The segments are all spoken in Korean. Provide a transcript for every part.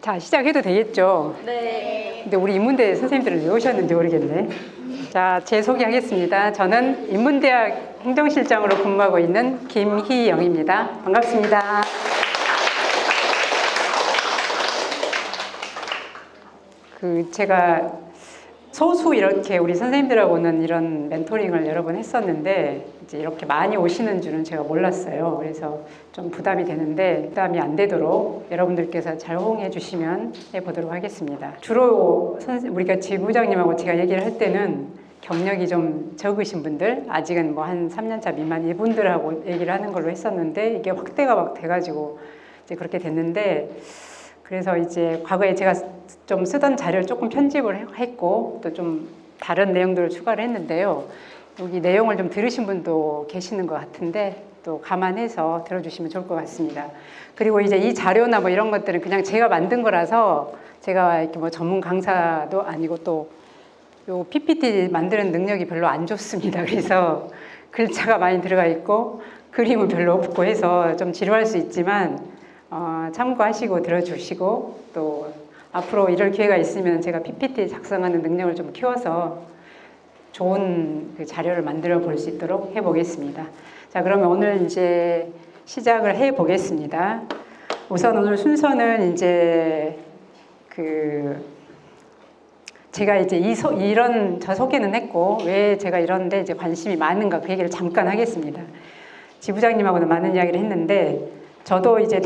자, 시작해도 되겠죠? 네. 근데 우리 인문대 선생님들은 왜 오셨는지 모르겠네. 자, 제 소개하겠습니다. 저는 인문대학 행정실장으로 근무하고 있는 김희영입니다. 반갑습니다. 제가 소수 이렇게 우리 선생님들하고는 이런 멘토링을 여러 번 했었는데 이제 이렇게 많이 오시는 줄은 제가 몰랐어요. 그래서 좀 부담이 되는데 부담이 안 되도록 여러분들께서 잘 호응해 주시면 해보도록 하겠습니다. 주로 우리가 지부장님하고 제가 얘기를 할 때는 경력이 좀 적으신 분들, 아직은 뭐 한 3년차 미만 이분들하고 얘기를 하는 걸로 했었는데 이게 확대가 막 돼가지고 이제 그렇게 됐는데, 그래서 이제 과거에 제가 좀 쓰던 자료를 조금 편집을 했고 또 좀 다른 내용들을 추가를 했는데요. 여기 내용을 좀 들으신 분도 계시는 것 같은데 또 감안해서 들어주시면 좋을 것 같습니다. 그리고 이제 이 자료나 뭐 이런 것들은 그냥 제가 만든 거라서 제가 이렇게 뭐 전문 강사도 아니고 또 요 PPT 만드는 능력이 별로 안 좋습니다. 그래서 글자가 많이 들어가 있고 그림은 별로 없고 해서 좀 지루할 수 있지만 참고하시고 들어주시고 또 앞으로 이럴 기회가 있으면 제가 PPT 작성하는 능력을 좀 키워서 좋은 그 자료를 만들어 볼 수 있도록 해보겠습니다. 자, 그러면 오늘 이제 시작을 해 보겠습니다. 우선 오늘 순서는 이제 제가 이제 이런 저 소개는 했고 왜 제가 이런데 이제 관심이 많은가 그 얘기를 잠깐 하겠습니다. 지부장님하고는 많은 이야기를 했는데 저도 이제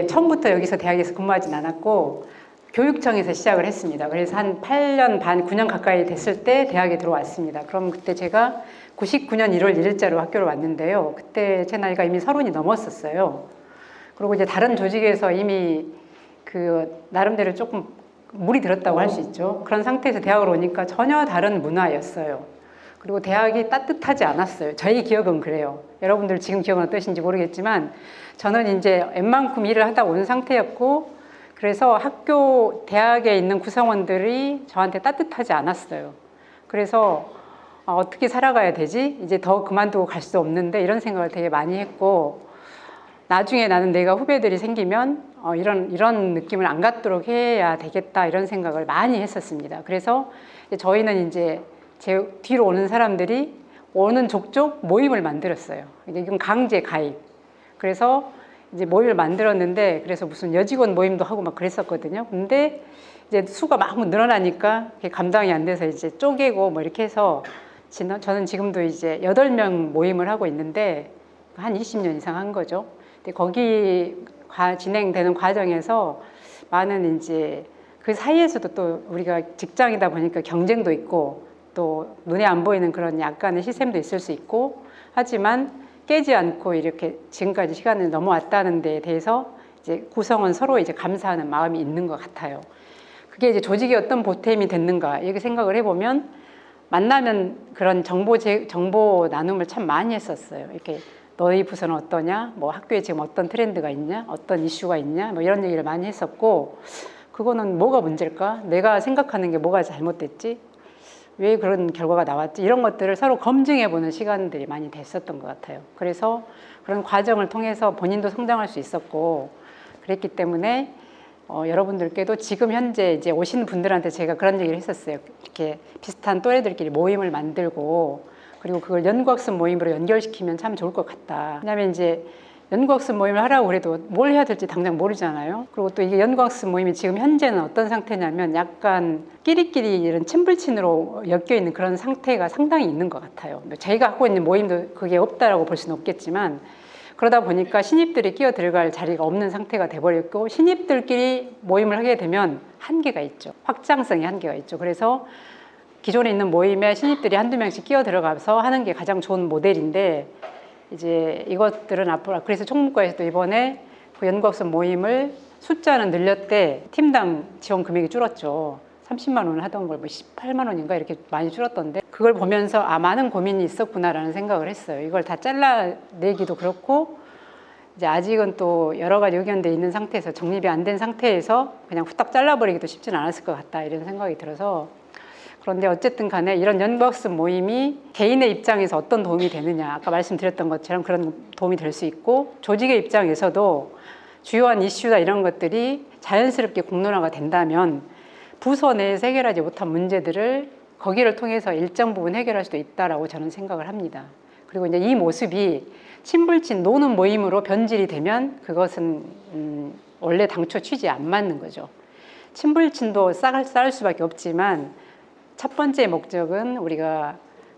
처음부터 여기서 대학에서 근무하진 않았고 교육청에서 시작을 했습니다. 그래서 한 8년 반, 9년 가까이 됐을 때 대학에 들어왔습니다. 그럼 그때 제가 99년 1월 1일자로 학교를 왔는데요. 그때 제 나이가 이미 30이 넘었었어요. 그리고 이제 다른 조직에서 이미 나름대로 조금 물이 들었다고 할 수 있죠. 그런 상태에서 대학을 오니까 전혀 다른 문화였어요. 그리고 대학이 따뜻하지 않았어요. 저희 기억은 그래요. 여러분들 지금 기억은 어떠신지 모르겠지만 저는 이제 웬만큼 일을 하다 온 상태였고, 그래서 대학에 있는 구성원들이 저한테 따뜻하지 않았어요. 그래서 어떻게 살아가야 되지? 이제 더 그만두고 갈 수 없는데 이런 생각을 되게 많이 했고, 나중에 나는 내가 후배들이 생기면 이런 느낌을 안 갖도록 해야 되겠다 이런 생각을 많이 했었습니다. 그래서 저희는 이제 제 뒤로 오는 사람들이 오는 족족 모임을 만들었어요. 이건 강제 가입. 그래서 이제 모임을 만들었는데, 그래서 무슨 여직원 모임도 하고 막 그랬었거든요. 근데 이제 수가 막 늘어나니까 그게 감당이 안 돼서 이제 쪼개고 뭐 이렇게 해서 저는 지금도 이제 8명 모임을 하고 있는데 한 20년 이상 한 거죠. 근데 거기 진행되는 과정에서 많은 이제 그 사이에서도 또 우리가 직장이다 보니까 경쟁도 있고 또 눈에 안 보이는 그런 약간의 시샘도 있을 수 있고, 하지만 깨지 않고 이렇게 지금까지 시간을 넘어왔다는 데에 대해서 이제 구성원 서로 이제 감사하는 마음이 있는 것 같아요. 그게 이제 조직이 어떤 보탬이 됐는가 이렇게 생각을 해보면, 만나면 그런 정보 나눔을 참 많이 했었어요. 이렇게 너희 부서는 어떠냐, 뭐 학교에 지금 어떤 트렌드가 있냐, 어떤 이슈가 있냐, 뭐 이런 얘기를 많이 했었고, 그거는 뭐가 문제일까? 내가 생각하는 게 뭐가 잘못됐지? 왜 그런 결과가 나왔지? 이런 것들을 서로 검증해보는 시간들이 많이 됐었던 것 같아요. 그래서 그런 과정을 통해서 본인도 성장할 수 있었고, 그랬기 때문에 여러분들께도 지금 현재 이제 오시는 분들한테 제가 그런 얘기를 했었어요. 이렇게 비슷한 또래들끼리 모임을 만들고, 그리고 그걸 연구학습 모임으로 연결시키면 참 좋을 것 같다. 왜냐하면 이제 연구학습 모임을 하라고 그래도 뭘 해야 될지 당장 모르잖아요. 그리고 또 이게 연구학습 모임이 지금 현재는 어떤 상태냐면 약간 끼리끼리 이런 친불친으로 엮여있는 그런 상태가 상당히 있는 것 같아요. 저희가 하고 있는 모임도 그게 없다라고 볼 수는 없겠지만, 그러다 보니까 신입들이 끼어 들어갈 자리가 없는 상태가 돼버렸고, 신입들끼리 모임을 하게 되면 한계가 있죠. 확장성이 한계가 있죠. 그래서 기존에 있는 모임에 신입들이 한두 명씩 끼어 들어가서 하는 게 가장 좋은 모델인데, 이제 이것들은 앞으로, 그래서 총무과에서도 이번에 그 연구학습 모임을 숫자는 늘렸대 팀당 지원 금액이 줄었죠. 30만 원을 하던 걸 뭐 18만 원인가 이렇게 많이 줄었던데, 그걸 보면서 많은 고민이 있었구나라는 생각을 했어요. 이걸 다 잘라내기도 그렇고, 이제 아직은 또 여러 가지 의견들이 있는 상태에서 정립이 안 된 상태에서 그냥 후딱 잘라버리기도 쉽지는 않았을 것 같다 이런 생각이 들어서, 그런데 어쨌든 간에 이런 연구학습 모임이 개인의 입장에서 어떤 도움이 되느냐, 아까 말씀드렸던 것처럼 그런 도움이 될 수 있고, 조직의 입장에서도 주요한 이슈나 이런 것들이 자연스럽게 공론화가 된다면 부서 내에서 해결하지 못한 문제들을 거기를 통해서 일정 부분 해결할 수도 있다라고 저는 생각을 합니다. 그리고 이제 이 모습이 친불친 노는 모임으로 변질이 되면 그것은 원래 당초 취지에 안 맞는 거죠. 친불친도 쌓을 수밖에 없지만 첫 번째 목적은 우리가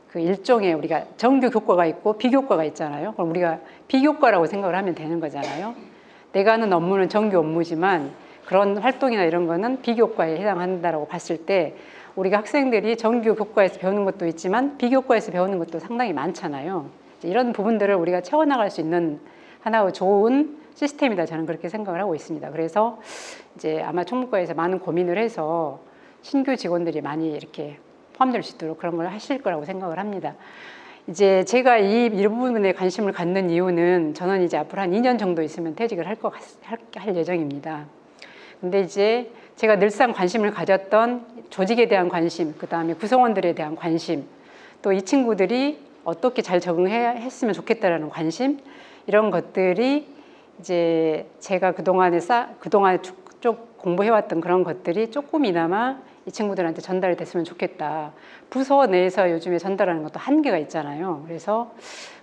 그 일종의 우리가 정규 교과가 있고 비교과가 있잖아요. 그럼 우리가 비교과라고 생각을 하면 되는 거잖아요. 내가 하는 업무는 정규 업무지만 그런 활동이나 이런 거는 비교과에 해당한다라고 봤을 때 우리가 학생들이 정규 교과에서 배우는 것도 있지만 비교과에서 배우는 것도 상당히 많잖아요. 이런 부분들을 우리가 채워나갈 수 있는 하나의 좋은 시스템이다, 저는 그렇게 생각을 하고 있습니다. 그래서 이제 아마 총무과에서 많은 고민을 해서 신규 직원들이 많이 이렇게 포함될 수 있도록 그런 걸 하실 거라고 생각을 합니다. 이제 제가 이 부분에 관심을 갖는 이유는 저는 이제 앞으로 한 2년 정도 있으면 퇴직을 할 예정입니다. 근데 이제 제가 늘상 관심을 가졌던 조직에 대한 관심, 그 다음에 구성원들에 대한 관심, 또 이 친구들이 어떻게 잘 적응했으면 좋겠다라는 관심, 이런 것들이 이제 제가 그동안에 쭉 공부해왔던 그런 것들이 조금이나마 이 친구들한테 전달이 됐으면 좋겠다. 부서 내에서 요즘에 전달하는 것도 한계가 있잖아요. 그래서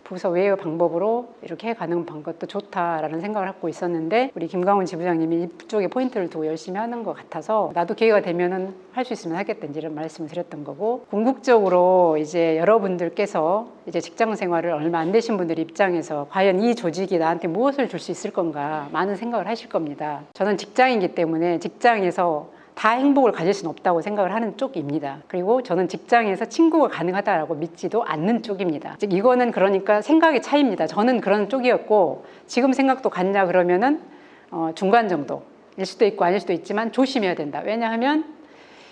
부서 외의 방법으로 이렇게 해가는 방법도 좋다라는 생각을 하고 있었는데 우리 김강훈 지부장님이 이쪽에 포인트를 두고 열심히 하는 것 같아서 나도 기회가 되면은 할 수 있으면 하겠다 이런 말씀을 드렸던 거고, 궁극적으로 이제 여러분들께서 이제 직장 생활을 얼마 안 되신 분들 입장에서 과연 이 조직이 나한테 무엇을 줄 수 있을 건가 많은 생각을 하실 겁니다. 저는 직장이기 때문에 직장에서 다 행복을 가질 수는 없다고 생각을 하는 쪽입니다. 그리고 저는 직장에서 친구가 가능하다라고 믿지도 않는 쪽입니다. 즉 이거는 그러니까 생각의 차이입니다. 저는 그런 쪽이었고 지금 생각도 같냐 그러면은 중간 정도일 수도 있고 아닐 수도 있지만 조심해야 된다. 왜냐하면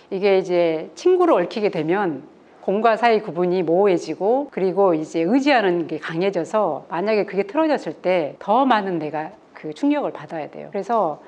이게 이제 친구로 얽히게 되면 공과 사의 구분이 모호해지고 그리고 이제 의지하는 게 강해져서 만약에 그게 틀어졌을 때 더 많은 내가 그 충격을 받아야 돼요. 그래서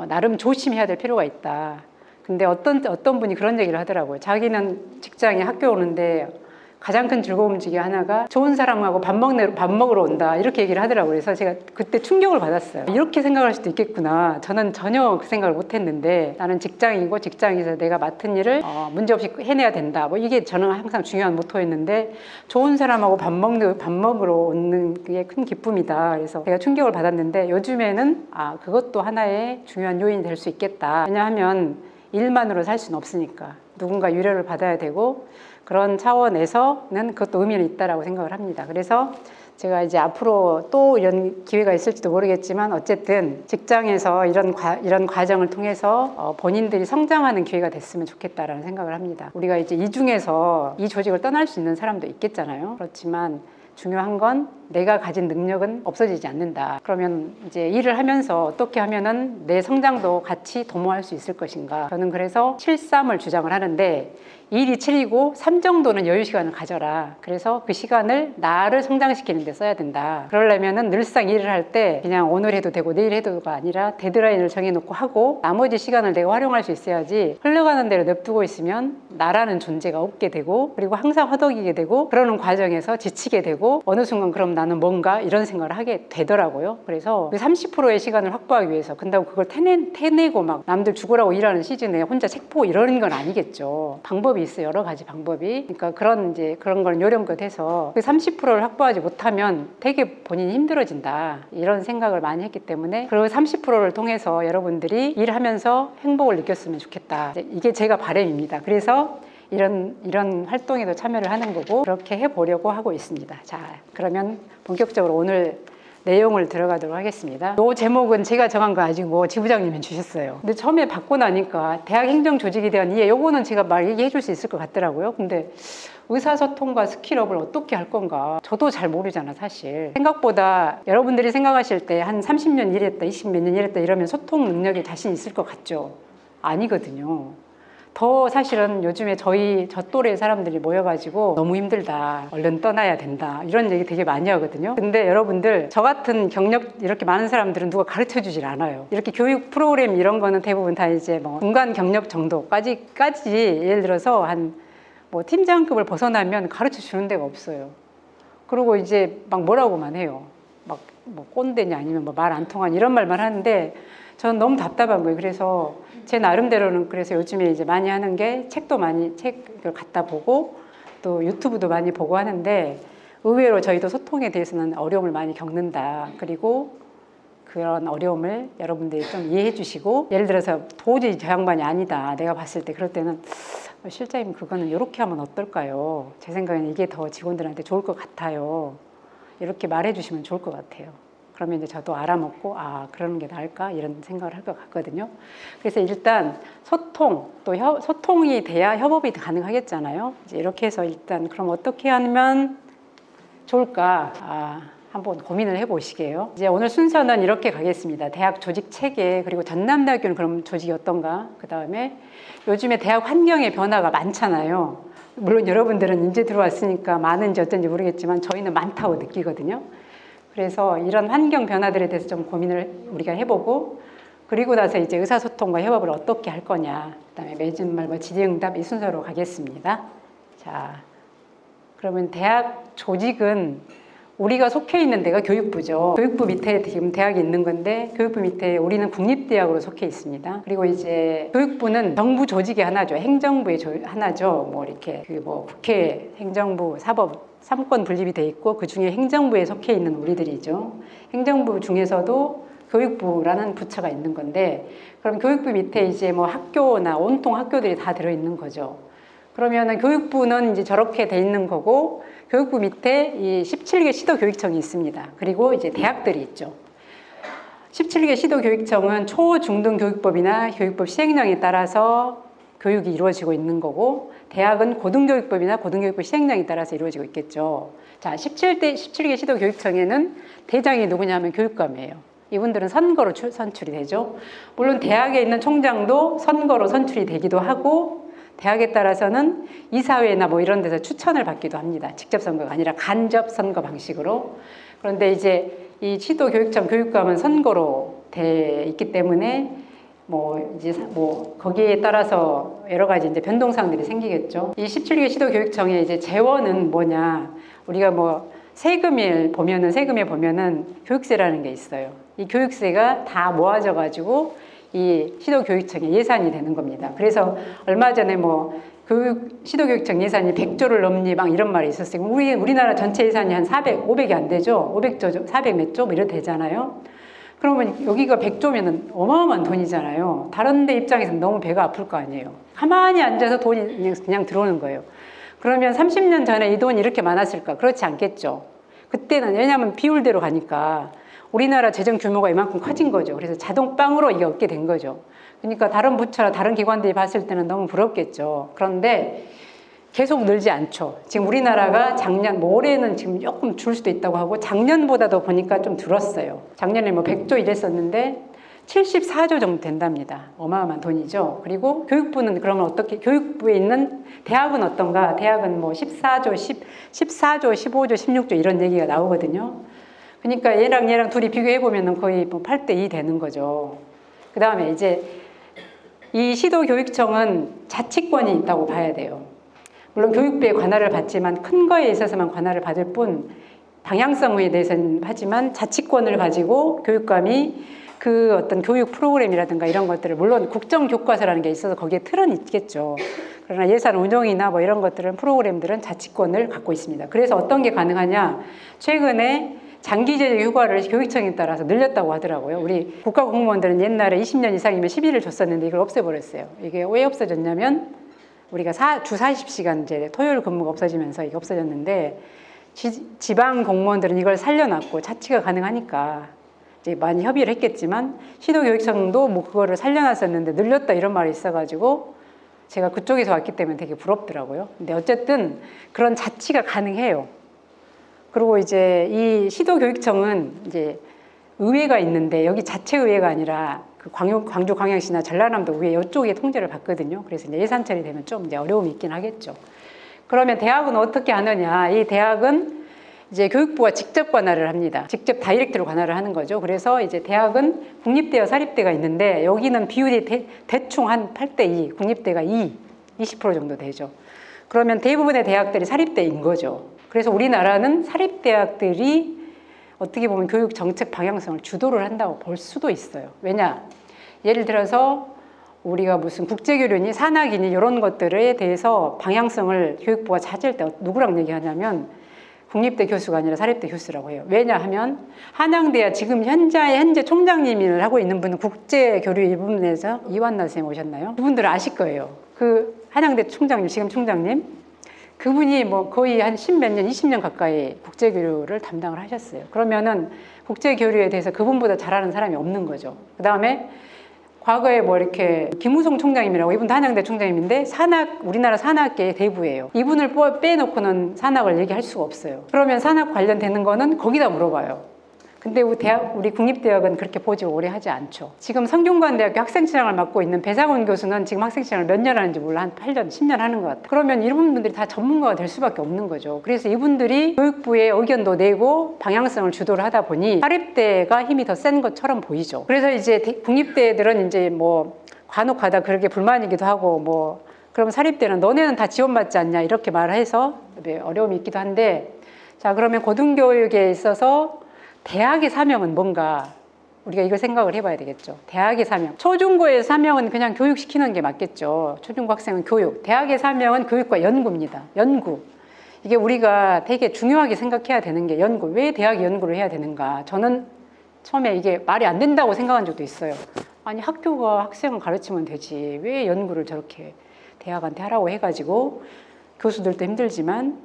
나름 조심해야 될 필요가 있다. 근데 어떤 분이 그런 얘기를 하더라고요. 자기는 직장에 학교 오는데 가장 큰 즐거움 중에 하나가 좋은 사람하고 밥 먹으러 온다. 이렇게 얘기를 하더라고요. 그래서 제가 그때 충격을 받았어요. 이렇게 생각할 수도 있겠구나. 저는 전혀 그 생각을 못 했는데 나는 직장이고 직장에서 내가 맡은 일을 문제없이 해내야 된다. 뭐 이게 저는 항상 중요한 모토였는데 좋은 사람하고 밥 먹으러 오는 게 큰 기쁨이다. 그래서 제가 충격을 받았는데 요즘에는 그것도 하나의 중요한 요인이 될 수 있겠다. 왜냐하면 일만으로 살 수는 없으니까 누군가 유래를 받아야 되고 그런 차원에서는 그것도 의미는 있다라고 생각을 합니다. 그래서 제가 이제 앞으로 또 이런 기회가 있을지도 모르겠지만 어쨌든 직장에서 이런 과정을 통해서 본인들이 성장하는 기회가 됐으면 좋겠다라는 생각을 합니다. 우리가 이제 이 중에서 이 조직을 떠날 수 있는 사람도 있겠잖아요. 그렇지만 중요한 건 내가 가진 능력은 없어지지 않는다. 그러면 이제 일을 하면서 어떻게 하면은 내 성장도 같이 도모할 수 있을 것인가. 저는 그래서 7-3을 주장을 하는데 2이 7이고 3 정도는 여유 시간을 가져라. 그래서 그 시간을 나를 성장시키는 데 써야 된다. 그러려면은 늘상 일을 할 때 그냥 오늘 해도 되고 내일 해도가 아니라 데드라인을 정해놓고 하고 나머지 시간을 내가 활용할 수 있어야지 흘러가는 대로 냅두고 있으면 나라는 존재가 없게 되고 그리고 항상 허덕이게 되고 그러는 과정에서 지치게 되고 어느 순간 그럼 나는 뭔가 이런 생각을 하게 되더라고요. 그래서 30%의 시간을 확보하기 위해서 근다고 그걸 태내고 막 남들 죽으라고 일하는 시즌에 혼자 책 보고 이러는 건 아니겠죠. 방법이 있어요. 여러 가지 방법이. 그러니까 그런 걸 요령껏 해서 그 30%를 확보하지 못하면 되게 본인이 힘들어진다. 이런 생각을 많이 했기 때문에 그 30%를 통해서 여러분들이 일하면서 행복을 느꼈으면 좋겠다. 이게 제가 바람입니다. 그래서 이런 활동에도 참여를 하는 거고 그렇게 해보려고 하고 있습니다. 자, 그러면 본격적으로 오늘 내용을 들어가도록 하겠습니다. 이 제목은 제가 정한 거 아니고 지부장님이 주셨어요. 근데 처음에 받고 나니까 대학 행정 조직에 대한 이해, 요거는 제가 얘기해 줄 수 있을 것 같더라고요. 근데 의사소통과 스킬업을 어떻게 할 건가 저도 잘 모르잖아 사실. 생각보다 여러분들이 생각하실 때 한 30년 일했다 20몇 년 일했다 이러면 소통 능력에 자신 있을 것 같죠? 아니거든요. 더 사실은 요즘에 저 또래 사람들이 모여가지고 너무 힘들다, 얼른 떠나야 된다 이런 얘기 되게 많이 하거든요. 근데 여러분들 저 같은 경력 이렇게 많은 사람들은 누가 가르쳐 주질 않아요. 이렇게 교육 프로그램 이런 거는 대부분 다 이제 뭐 중간 경력 정도까지 예를 들어서 한 뭐 팀장급을 벗어나면 가르쳐 주는 데가 없어요. 그리고 이제 막 뭐라고만 해요. 막 뭐 꼰대냐 아니면 뭐 말 안 통하냐 이런 말만 하는데 저는 너무 답답한 거예요. 그래서 제 나름대로는 그래서 요즘에 이제 많이 하는 게 책을 갖다 보고 또 유튜브도 많이 보고 하는데 의외로 저희도 소통에 대해서는 어려움을 많이 겪는다. 그리고 그런 어려움을 여러분들이 좀 이해해 주시고 예를 들어서 도저히 저 양반이 아니다. 내가 봤을 때 그럴 때는 실장님 그거는 이렇게 하면 어떨까요? 제 생각에는 이게 더 직원들한테 좋을 것 같아요. 이렇게 말해 주시면 좋을 것 같아요. 그러면 이제 저도 알아먹고 그러는 게 나을까 이런 생각을 할 것 같거든요. 그래서 일단 소통 또 소통이 돼야 협업이 가능하겠잖아요. 이제 이렇게 해서 일단 그럼 어떻게 하면 좋을까 한번 고민을 해보시게요. 이제 오늘 순서는 이렇게 가겠습니다. 대학 조직 체계 그리고 전남대학교는 그럼 조직이 어떤가? 그 다음에 요즘에 대학 환경의 변화가 많잖아요. 물론 여러분들은 이제 들어왔으니까 많은지 어쩐지 모르겠지만 저희는 많다고 느끼거든요. 그래서 이런 환경 변화들에 대해서 좀 고민을 우리가 해보고 그리고 나서 이제 의사소통과 협업을 어떻게 할 거냐 그다음에 매진말 질의응답 이 순서로 가겠습니다. 자, 그러면 대학 조직은 우리가 속해 있는 데가 교육부죠. 교육부 밑에 지금 대학이 있는 건데 교육부 밑에 우리는 국립대학으로 속해 있습니다. 그리고 이제 교육부는 정부 조직의 하나죠. 행정부의 하나죠. 뭐 이렇게 국회, 행정부, 사법 3권 분립이 돼 있고 그 중에 행정부에 속해 있는 우리들이죠. 행정부 중에서도 교육부라는 부처가 있는 건데 그럼 교육부 밑에 이제 뭐 학교나 온통 학교들이 다 들어 있는 거죠. 그러면은 교육부는 이제 저렇게 돼 있는 거고 교육부 밑에 이 17개 시도교육청이 있습니다. 그리고 이제 대학들이 있죠. 17개 시도교육청은 초, 중등 교육법이나 교육법 시행령에 따라서 교육이 이루어지고 있는 거고 대학은 고등교육법이나 고등교육법 시행령에 따라서 이루어지고 있겠죠. 자, 17개 시도교육청에는 대장이 누구냐면 교육감이에요. 이분들은 선거로 선출이 되죠. 물론 대학에 있는 총장도 선거로 선출이 되기도 하고 대학에 따라서는 이사회나 뭐 이런 데서 추천을 받기도 합니다. 직접 선거가 아니라 간접 선거 방식으로. 그런데 이제 이 시도교육청 교육감은 선거로 돼 있기 때문에 거기에 따라서 여러 가지 이제 변동사항들이 생기겠죠. 이 17개 시도교육청의 이제 재원은 뭐냐? 우리가 세금에 보면은 교육세라는 게 있어요. 이 교육세가 다 모아져 가지고 이 시도교육청의 예산이 되는 겁니다. 그래서 얼마 전에 시도교육청 예산이 100조를 넘니 막 이런 말이 있었어요. 우리나라 전체 예산이 한 500이 안 되죠. 500조, 400 몇 조 이렇게 되잖아요. 그러면 여기가 100조면 어마어마한 돈이잖아요. 다른 데 입장에서는 너무 배가 아플 거 아니에요. 가만히 앉아서 돈이 그냥 들어오는 거예요. 그러면 30년 전에 이 돈이 이렇게 많았을까? 그렇지 않겠죠. 그때는 왜냐하면 비율대로 가니까 우리나라 재정 규모가 이만큼 커진 거죠. 그래서 자동빵으로 이게 얻게 된 거죠. 그러니까 다른 부처나 다른 기관들이 봤을 때는 너무 부럽겠죠. 그런데 계속 늘지 않죠. 지금 우리나라가 올해는 지금 조금 줄 수도 있다고 하고 작년보다도 보니까 좀 줄었어요. 작년에 100조 이랬었는데 74조 정도 된답니다. 어마어마한 돈이죠. 그리고 교육부는 그러면 어떻게, 교육부에 있는 대학은 어떤가? 대학은 14조, 15조, 16조 이런 얘기가 나오거든요. 그러니까 얘랑 둘이 비교해보면 거의 8대2 되는 거죠. 그 다음에 이제 이 시도교육청은 자치권이 있다고 봐야 돼요. 물론 교육부의 관할을 받지만 큰 거에 있어서만 관할을 받을 뿐 방향성에 대해서는 하지만 자치권을 가지고 교육감이 그 어떤 교육 프로그램이라든가 이런 것들을 물론 국정교과서라는 게 있어서 거기에 틀은 있겠죠. 그러나 예산 운용이나 이런 것들은 프로그램들은 자치권을 갖고 있습니다. 그래서 어떤 게 가능하냐? 최근에 장기제적 휴가를 교육청에 따라서 늘렸다고 하더라고요. 우리 국가공무원들은 옛날에 20년 이상이면 10일을 줬었는데 이걸 없애버렸어요. 이게 왜 없어졌냐면 우리가 주 40시간 이제 토요일 근무가 없어지면서 이게 없어졌는데 지방 공무원들은 이걸 살려놨고 자치가 가능하니까 이제 많이 협의를 했겠지만 시도교육청도 그거를 살려놨었는데 늘렸다 이런 말이 있어가지고 제가 그쪽에서 왔기 때문에 되게 부럽더라고요. 근데 어쨌든 그런 자치가 가능해요. 그리고 이제 이 시도교육청은 이제 의회가 있는데 여기 자체의회가 아니라 그 광주광역시나 전라남도 의회 이쪽에 통제를 받거든요. 그래서 이제 예산 처리되면 좀 이제 어려움이 있긴 하겠죠. 그러면 대학은 어떻게 하느냐? 이 대학은 이제 교육부가 직접 관할을 합니다. 직접 다이렉트로 관할을 하는 거죠. 그래서 이제 대학은 국립대와 사립대가 있는데 여기는 비율이 대충 한 8대2, 국립대가 20% 정도 되죠. 그러면 대부분의 대학들이 사립대인 거죠. 그래서 우리나라는 사립대학들이 어떻게 보면 교육 정책 방향성을 주도를 한다고 볼 수도 있어요. 왜냐? 예를 들어서 우리가 무슨 국제교류니 산학이니 이런 것들에 대해서 방향성을 교육부가 찾을 때 누구랑 얘기하냐면 국립대 교수가 아니라 사립대 교수라고 해요. 왜냐하면 한양대야 지금 현재 총장님을 하고 있는 분은 국제교류 이 부분에서 이완나 선생님 오셨나요? 그분들은 아실 거예요. 그 한양대 총장님, 지금 총장님, 그분이 뭐 거의 한 10몇 년, 20년 가까이 국제교류를 담당을 하셨어요. 그러면은 국제교류에 대해서 그분보다 잘하는 사람이 없는 거죠. 그 다음에 과거에 뭐 이렇게 김우성 총장님이라고, 이분도 한양대 총장님인데 우리나라 산학계의 대부예요. 이분을 빼놓고는 산학을 얘기할 수가 없어요. 그러면 산학 관련되는 거는 거기다 물어봐요. 근데 우리 국립대학은 그렇게 보지 오래 하지 않죠. 지금 성균관대학교 학생회장을 맡고 있는 배상훈 교수는 지금 학생회장을 몇 년 하는지 몰라. 한 8년, 10년 하는 것 같아요. 그러면 이런 분들이 다 전문가가 될 수밖에 없는 거죠. 그래서 이분들이 교육부에 의견도 내고 방향성을 주도를 하다 보니 사립대가 힘이 더 센 것처럼 보이죠. 그래서 이제 국립대들은 이제 뭐 간혹가다 그렇게 불만이기도 하고 뭐 그럼 사립대는 너네는 다 지원받지 않냐 이렇게 말해서 어려움이 있기도 한데, 자, 그러면 고등교육에 있어서 대학의 사명은 뭔가 우리가 이걸 생각을 해봐야 되겠죠. 대학의 사명. 초중고의 사명은 그냥 교육시키는 게 맞겠죠. 초중고 학생은 교육. 대학의 사명은 교육과 연구입니다. 연구. 이게 우리가 되게 중요하게 생각해야 되는 게 연구. 왜 대학이 연구를 해야 되는가? 저는 처음에 이게 말이 안 된다고 생각한 적도 있어요. 아니, 학교가 학생을 가르치면 되지. 왜 연구를 저렇게 대학한테 하라고 해가지고, 교수들도 힘들지만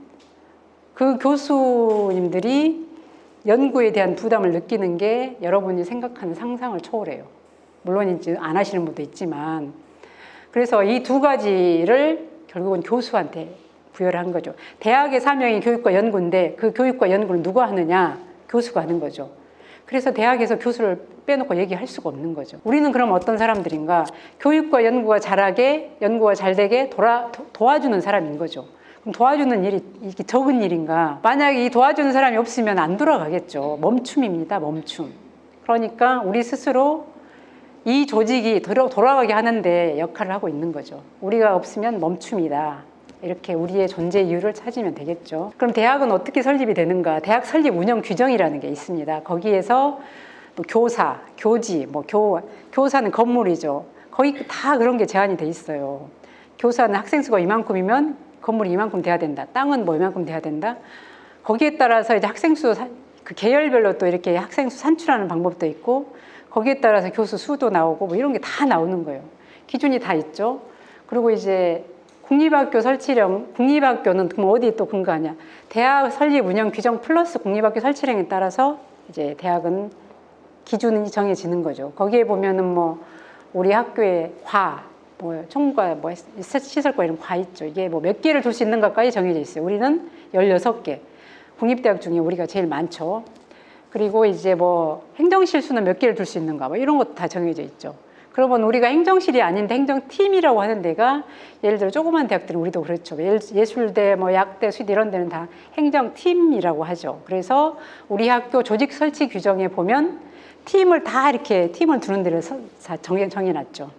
그 교수님들이 연구에 대한 부담을 느끼는 게 여러분이 생각하는 상상을 초월해요. 물론 이제 안 하시는 분도 있지만. 그래서 이 두 가지를 결국은 교수한테 부여를 한 거죠. 대학의 사명이 교육과 연구인데 그 교육과 연구를 누가 하느냐? 교수가 하는 거죠. 그래서 대학에서 교수를 빼놓고 얘기할 수가 없는 거죠. 우리는 그럼 어떤 사람들인가? 교육과 연구가 잘하게, 연구가 잘 되게 도와주는 사람인 거죠. 그럼 도와주는 일이 이게 적은 일인가? 만약에 이 도와주는 사람이 없으면 안 돌아가겠죠. 멈춤입니다. 멈춤. 그러니까 우리 스스로 이 조직이 돌아가게 하는데 역할을 하고 있는 거죠. 우리가 없으면 멈춤이다. 이렇게 우리의 존재 이유를 찾으면 되겠죠. 그럼 대학은 어떻게 설립이 되는가? 대학 설립 운영 규정이라는 게 있습니다. 거기에서 또 교사, 교지, 교사는 건물이죠. 거기 다 그런 게 제한이 돼 있어요. 교사는 학생 수가 이만큼이면 건물이 이만큼 돼야 된다. 땅은 뭐 이만큼 돼야 된다. 거기에 따라서 이제 학생 수, 그 계열별로 또 이렇게 학생 수 산출하는 방법도 있고, 거기에 따라서 교수 수도 나오고 뭐 이런 게 다 나오는 거예요. 기준이 다 있죠. 그리고 이제 국립학교 설치령, 국립학교는 그럼 어디에 또 근거하냐? 대학 설립 운영 규정 플러스 국립학교 설치령에 따라서 이제 대학은 기준이 정해지는 거죠. 거기에 보면은 뭐 우리 학교의 총과 시설과 이런 과 있죠. 이게 뭐 몇 개를 둘 수 있는가까지 정해져 있어요. 우리는 16개. 국립대학 중에 우리가 제일 많죠. 그리고 이제 뭐 행정실수는 몇 개를 둘 수 있는가, 뭐 이런 것도 다 정해져 있죠. 그러면 우리가 행정실이 아닌데 행정팀이라고 하는 데가, 예를 들어 조그만 대학들은 우리도 그렇죠. 예술대, 뭐 약대, 수의대 이런 데는 다 행정팀이라고 하죠. 그래서 우리 학교 조직 설치 규정에 보면 팀을 두는 데를 정해놨죠.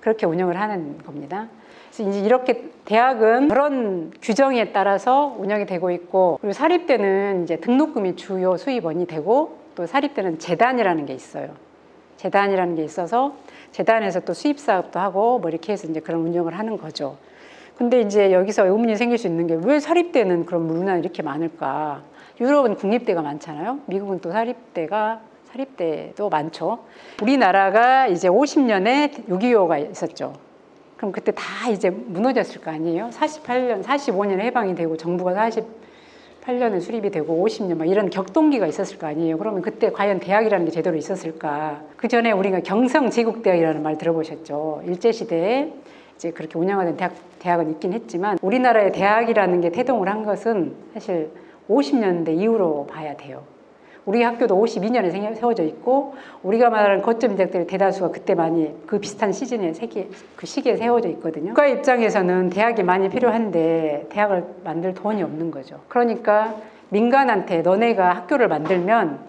그렇게 운영을 하는 겁니다. 그래서 이제 이렇게 대학은 그런 규정에 따라서 운영이 되고 있고, 그리고 사립대는 이제 등록금이 주요 수입원이 되고, 또 사립대는 재단이라는 게 있어요. 재단이라는 게 있어서 재단에서 또 수입 사업도 하고 뭐 이렇게 해서 이제 그런 운영을 하는 거죠. 근데 이제 여기서 의문이 생길 수 있는 게, 왜 사립대는 그런 문화가 이렇게 많을까? 유럽은 국립대가 많잖아요. 미국은 또 사립대도 많죠. 우리나라가 이제 50년에 6.25가 있었죠. 그럼 그때 다 이제 무너졌을 거 아니에요? 45년에 해방이 되고 정부가 48년에 수립이 되고 50년 막 이런 격동기가 있었을 거 아니에요? 그러면 그때 과연 대학이라는 게 제대로 있었을까? 그 전에 우리가 경성제국대학이라는 말 들어보셨죠? 일제시대에 이제 그렇게 운영하던 대학은 있긴 했지만, 우리나라의 대학이라는 게 태동을 한 것은 사실 50년대 이후로 봐야 돼요. 우리 학교도 52년에 세워져 있고, 우리가 말하는 거점 대학들의 대다수가 그때 많이 그 비슷한 시기에 세워져 있거든요. 국가 입장에서는 대학이 많이 필요한데 대학을 만들 돈이 없는 거죠. 그러니까 민간한테 너네가 학교를 만들면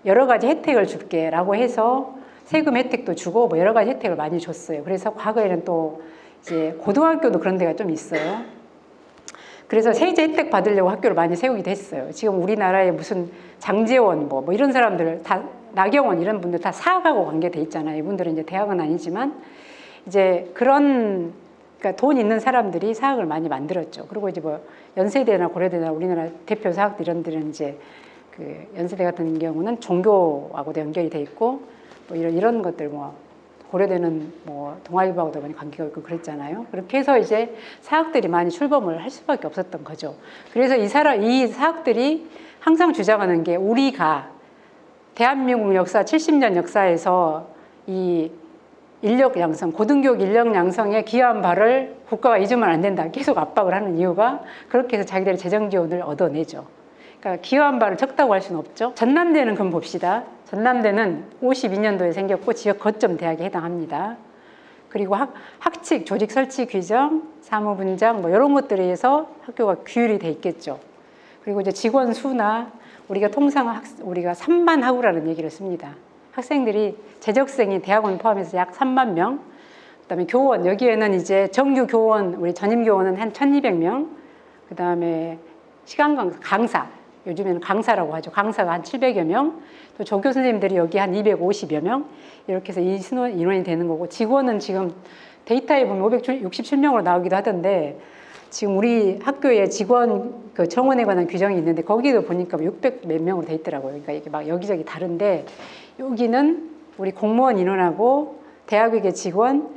여러 가지 혜택을 줄게 라고 해서 세금 혜택도 주고 뭐 여러 가지 혜택을 많이 줬어요. 그래서 과거에는 또 이제 고등학교도 그런 데가 좀 있어요. 그래서 세제 혜택 받으려고 학교를 많이 세우기도 했어요. 지금 우리나라에 무슨 장제원 뭐 이런 사람들 다 나경원 이런 분들 다 사학하고 관계돼 있잖아요. 이분들은 이제 대학은 아니지만 이제 그런 그러니까 돈 있는 사람들이 사학을 많이 만들었죠. 그리고 이제 뭐 연세대나 고려대나 우리나라 대표 사학들 이런 데는 이제 그 연세대 같은 경우는 종교하고도 연결이 돼 있고 뭐 이런 것들 뭐 고려대는 뭐 동아일보하고도 많이 관계가 있고 그랬잖아요. 그렇게 해서 이제 사학들이 많이 출범을 할 수밖에 없었던 거죠. 그래서 이 사학들이 항상 주장하는 게 우리가 대한민국 역사 70년 역사에서 이 인력 양성, 고등교육 인력 양성에 기여한 바를 국가가 잊으면 안 된다. 계속 압박을 하는 이유가 그렇게 해서 자기들의 재정 지원을 얻어내죠. 그러니까 기여한 바를 적다고 할 수는 없죠. 전남대는 그럼 봅시다. 전남대는 52년도에 생겼고 지역 거점 대학에 해당합니다. 그리고 학칙, 조직 설치 규정, 사무 분장 뭐 이런 것들에 의해서 학교가 규율이 돼 있겠죠. 그리고 이제 직원 수나 우리가 통상 우리가 3만 학우라는 얘기를 씁니다. 학생들이 재적생이 대학원 포함해서 약 3만 명. 그다음에 교원 여기에는 이제 정규 교원 우리 전임 교원은 한 1,200명. 그다음에 시간 강사 요즘에는 강사라고 하죠. 강사가 한 700여 명. 또 조교 선생님들이 여기 한 250여 명. 이렇게 해서 이 인원이 되는 거고 직원은 지금 데이터에 보면 567명으로 나오기도 하던데 지금 우리 학교에 직원 그 정원에 관한 규정이 있는데 거기도 보니까 600 몇 명으로 돼 있더라고요. 그러니까 이게 막 여기저기 다른데 여기는 우리 공무원 인원하고 대학의 직원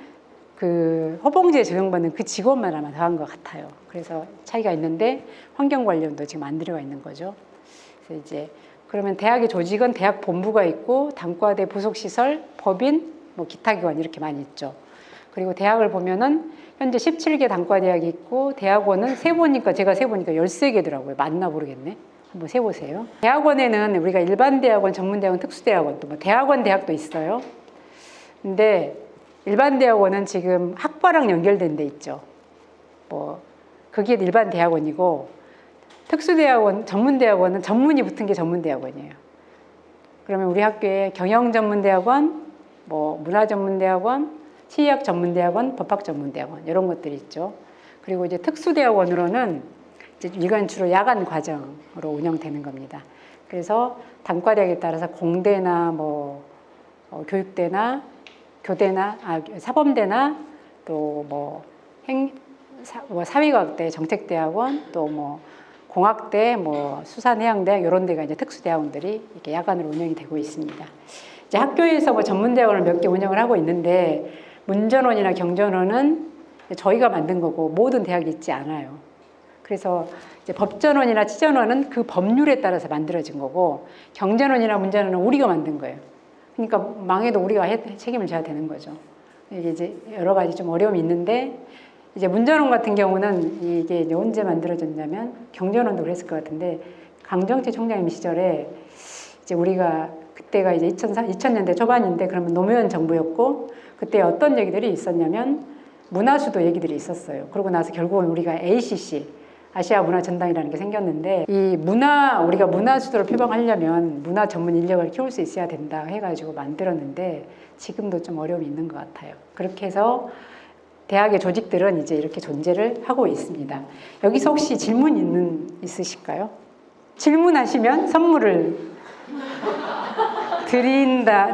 그 허봉제 적용받는 그 직원만 아마 더한 것 같아요. 그래서 차이가 있는데 환경관련도 지금 안 들어가 있는 거죠. 그래서 이제 그러면 대학의 조직은 대학 본부가 있고 단과대 부속시설, 법인, 뭐 기타 기관 이렇게 많이 있죠. 그리고 대학을 보면은 현재 17개 단과대학이 있고 대학원은 세보니까 제가 세보니까 13개더라고요. 맞나 모르겠네. 한번 세보세요. 대학원에는 우리가 일반 대학원, 전문 대학원, 특수대학원 또 뭐 대학원 대학도 있어요. 근데 일반 대학원은 지금 학과랑 연결된 데 있죠. 뭐 그게 일반 대학원이고 특수대학원, 전문대학원은 전문이 붙은 게 전문대학원이에요. 그러면 우리 학교에 경영전문대학원, 뭐 문화전문대학원, 치의학전문대학원, 법학전문대학원 이런 것들이 있죠. 그리고 이제 특수대학원으로는 이제 이건 주로 야간 과정으로 운영되는 겁니다. 그래서 단과대학에 따라서 공대나 뭐 교육대나 교대나 사범대나 또 뭐 사회과학대, 정책대학원 또 뭐 공학대, 뭐 수산해양대학 이런 데가 이제 특수대학원들이 이렇게 야간으로 운영이 되고 있습니다. 이제 학교에서 뭐 전문대학원을 몇 개 운영을 하고 있는데 문전원이나 경전원은 저희가 만든 거고 모든 대학이 있지 않아요. 그래서 이제 법전원이나 치전원은 그 법률에 따라서 만들어진 거고 경전원이나 문전원은 우리가 만든 거예요. 그러니까 망해도 우리가 책임을 져야 되는 거죠. 이게 이제 여러 가지 좀 어려움이 있는데 이제 문전원 같은 경우는 이게 이제 언제 만들어졌냐면 경전원도 그랬을 것 같은데 강정치 총장님 시절에 이제 우리가 그때가 이제 2000년대 초반인데 그러면 노무현 정부였고 그때 어떤 얘기들이 있었냐면 문화수도 얘기들이 있었어요. 그러고 나서 결국은 우리가 ACC 아시아 문화 전당이라는 게 생겼는데 이 우리가 문화 수도를 표방하려면 문화 전문 인력을 키울 수 있어야 된다 해가지고 만들었는데 지금도 좀 어려움이 있는 것 같아요. 그렇게 해서 대학의 조직들은 이제 이렇게 존재를 하고 있습니다. 여기서 혹시 질문 있으실까요? 질문하시면 선물을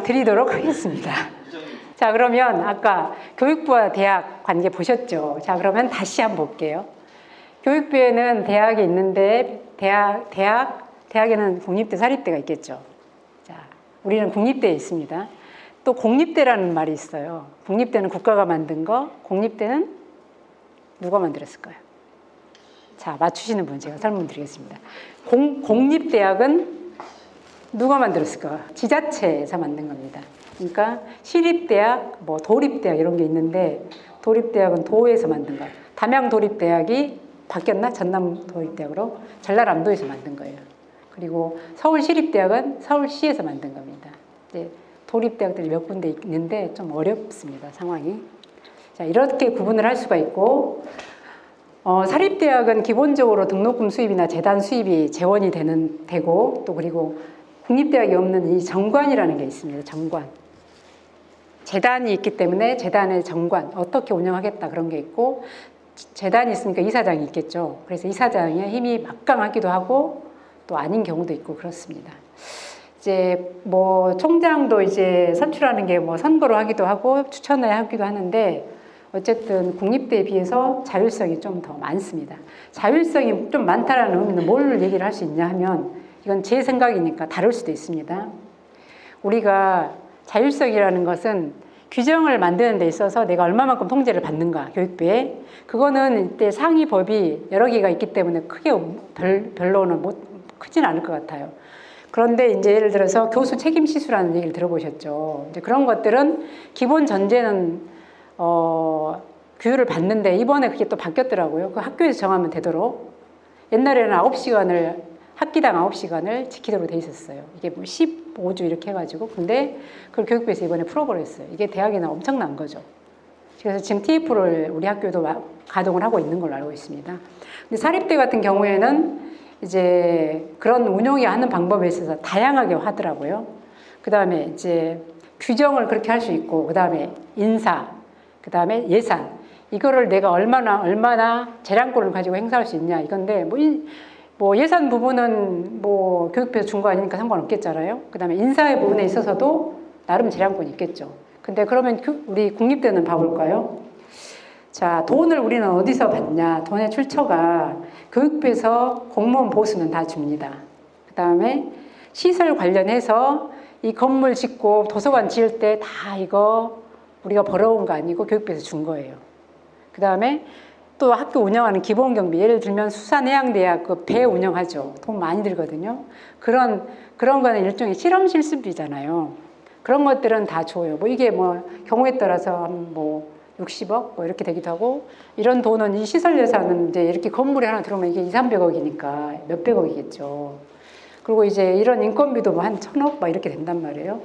드리도록 하겠습니다. 자, 그러면 아까 교육부와 대학 관계 보셨죠? 자, 그러면 다시 한번 볼게요. 교육부에는 대학이 있는데 대학에는 공립대, 사립대가 있겠죠. 자, 우리는 국립대에 있습니다. 또 공립대라는 말이 있어요. 국립대는 국가가 만든 거, 공립대는 누가 만들었을까요? 자, 맞추시는 분 제가 설명드리겠습니다. 공립대학은 누가 만들었을까요? 지자체에서 만든 겁니다. 그러니까 시립대학, 뭐 도립대학 이런 게 있는데 도립대학은 도에서 만든 거예요. 담양도립대학이 바뀌었나? 전남도립대학으로 전라남도에서 만든 거예요. 그리고 서울시립대학은 서울시에서 만든 겁니다. 이제 도립대학들이 몇 군데 있는데 좀 어렵습니다, 상황이. 자, 이렇게 구분을 할 수가 있고 사립대학은 기본적으로 등록금 수입이나 재단 수입이 재원이 되고 또 그리고 국립대학이 없는 이 정관이라는 게 있습니다. 정관. 재단이 있기 때문에 재단의 정관, 어떻게 운영하겠다 그런 게 있고 재단이 있으니까 이사장이 있겠죠. 그래서 이사장의 힘이 막강하기도 하고 또 아닌 경우도 있고 그렇습니다. 이제 뭐 총장도 이제 선출하는 게 뭐 선거로 하기도 하고 추천을 하기도 하는데 어쨌든 국립대에 비해서 자율성이 좀 더 많습니다. 자율성이 좀 많다라는 의미는 뭘 얘기를 할 수 있냐 하면 이건 제 생각이니까 다를 수도 있습니다. 우리가 자율성이라는 것은 규정을 만드는 데 있어서 내가 얼마만큼 통제를 받는가 교육부에 그거는 이때 상위 법이 여러 개가 있기 때문에 크게 별로는 크진 않을 것 같아요. 그런데 이제 예를 들어서 교수 책임 시수라는 얘기를 들어보셨죠. 이제 그런 것들은 기본 전제는 교육을 받는데 이번에 그게 또 바뀌었더라고요. 그 학교에서 정하면 되도록. 옛날에는 9시간을 학기당 9시간을 지키도록 돼 있었어요. 이게 뭐 15주 이렇게 해가지고. 근데 그걸 교육부에서 이번에 풀어버렸어요. 이게 대학에는 엄청난 거죠. 그래서 지금 TF를 우리 학교도 가동을 하고 있는 걸로 알고 있습니다. 근데 사립대 같은 경우에는 이제 그런 운영이 하는 방법에 있어서 다양하게 하더라고요. 그 다음에 이제 규정을 그렇게 할 수 있고, 그 다음에 인사, 그 다음에 예산. 이거를 내가 얼마나 재량권을 가지고 행사할 수 있냐 이건데, 뭐 예산 부분은 뭐 교육부에서 준 거 아니니까 상관없겠잖아요. 그 다음에 인사의 부분에 있어서도 나름 재량권이 있겠죠. 근데 그러면 우리 국립대는 봐볼까요? 자, 돈을 우리는 어디서 받냐? 돈의 출처가 교육부에서 공무원 보수는 다 줍니다. 그 다음에 시설 관련해서 이 건물 짓고 도서관 지을 때 다 이거 우리가 벌어온 거 아니고 교육부에서 준 거예요. 그 다음에 또 학교 운영하는 기본 경비, 예를 들면 수산해양대학 그 배 운영하죠. 돈 많이 들거든요. 그런 거는 일종의 실험 실습비잖아요. 그런 것들은 다 줘요. 뭐 이게 뭐 경우에 따라서 뭐 60억 뭐 이렇게 되기도 하고, 이런 돈은 이 시설 예산은 이제 이렇게 건물에 하나 들어오면 이게 2, 300억이니까 몇백억이겠죠. 그리고 이제 이런 인건비도 뭐 한 1,000억 막 이렇게 된단 말이에요.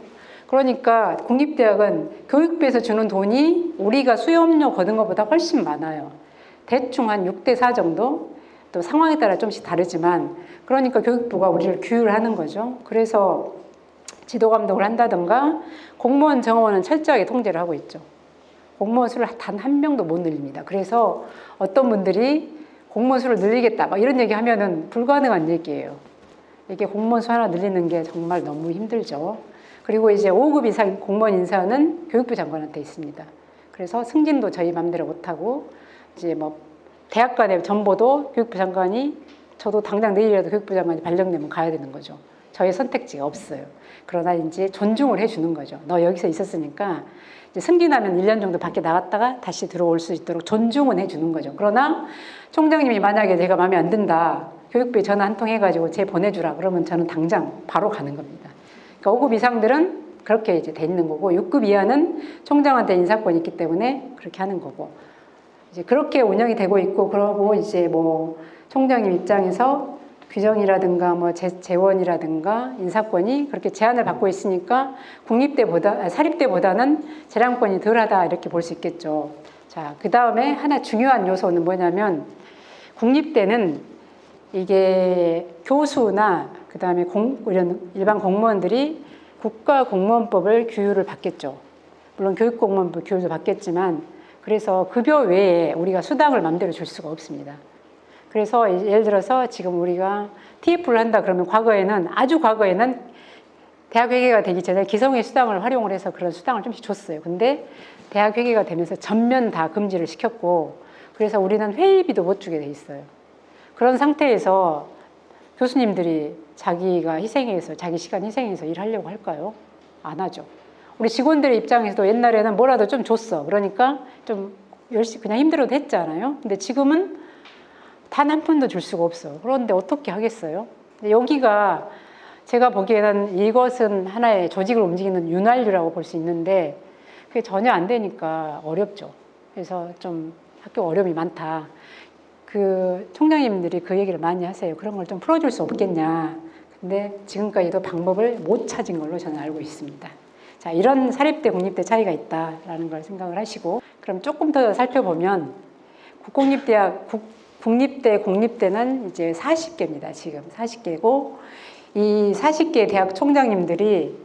그러니까 국립대학은 교육부에서 주는 돈이 우리가 수업료 거둔 것보다 훨씬 많아요. 대충 한 6대4 정도? 또 상황에 따라 좀씩 다르지만, 그러니까 교육부가 우리를 규율하는 거죠. 그래서 지도 감독을 한다든가 공무원 정원은 철저하게 통제를 하고 있죠. 공무원 수를 단 한 명도 못 늘립니다. 그래서 어떤 분들이 공무원 수를 늘리겠다 막 이런 얘기 하면은 불가능한 얘기예요. 이게 공무원 수 하나 늘리는 게 정말 너무 힘들죠. 그리고 이제 5급 이상 공무원 인사는 교육부 장관한테 있습니다. 그래서 승진도 저희 맘대로 못하고, 이제 뭐 대학 간의 전보도 교육부 장관이, 저도 당장 내일이라도 교육부 장관이 발령되면 가야 되는 거죠. 저의 선택지가 없어요. 그러나 이제 존중을 해주는 거죠. 너 여기서 있었으니까 이제 승진하면 1년 정도 밖에 나갔다가 다시 들어올 수 있도록 존중은 해주는 거죠. 그러나 총장님이 만약에 제가 마음에 안 든다, 교육부에 전화 한 통 해가지고 쟤 보내주라 그러면 저는 당장 바로 가는 겁니다. 그러니까 5급 이상들은 그렇게 이제 돼 있는 거고, 6급 이하는 총장한테 인사권이 있기 때문에 그렇게 하는 거고, 이제 그렇게 운영이 되고 있고, 그러고 이제 뭐 총장님 입장에서 규정이라든가 뭐 재원이라든가 인사권이 그렇게 제한을 받고 있으니까 사립대보다는 재량권이 덜하다 이렇게 볼 수 있겠죠. 자, 그 다음에 하나 중요한 요소는 뭐냐면, 국립대는 이게 교수나 그 다음에 이런 일반 공무원들이 국가공무원법을 규율을 받겠죠. 물론 교육공무원법 규율도 받겠지만, 그래서 급여 외에 우리가 수당을 마음대로 줄 수가 없습니다. 그래서 예를 들어서 지금 우리가 TF를 한다 그러면 아주 과거에는 대학 회계가 되기 전에 기성의 수당을 활용을 해서 그런 수당을 좀씩 줬어요. 근데 대학 회계가 되면서 전면 다 금지를 시켰고, 그래서 우리는 회의비도 못 주게 돼 있어요. 그런 상태에서 교수님들이 자기가 희생해서, 자기 시간 희생해서 일하려고 할까요? 안 하죠. 우리 직원들의 입장에서도 옛날에는 뭐라도 좀 줬어. 그러니까 좀 열심히 그냥 힘들어도 했잖아요. 근데 지금은 단 한 푼도 줄 수가 없어. 그런데 어떻게 하겠어요? 여기가 제가 보기에는 이것은 하나의 조직을 움직이는 윤활유라고 볼 수 있는데, 그게 전혀 안 되니까 어렵죠. 그래서 좀 학교 어려움이 많다. 그 총장님들이 그 얘기를 많이 하세요. 그런 걸 좀 풀어줄 수 없겠냐. 근데 지금까지도 방법을 못 찾은 걸로 저는 알고 있습니다. 자, 이런 사립대, 국립대 차이가 있다라는 걸 생각을 하시고, 그럼 조금 더 살펴보면 국립대, 공립대는 이제 40개입니다. 지금 40개고, 이 40개 대학 총장님들이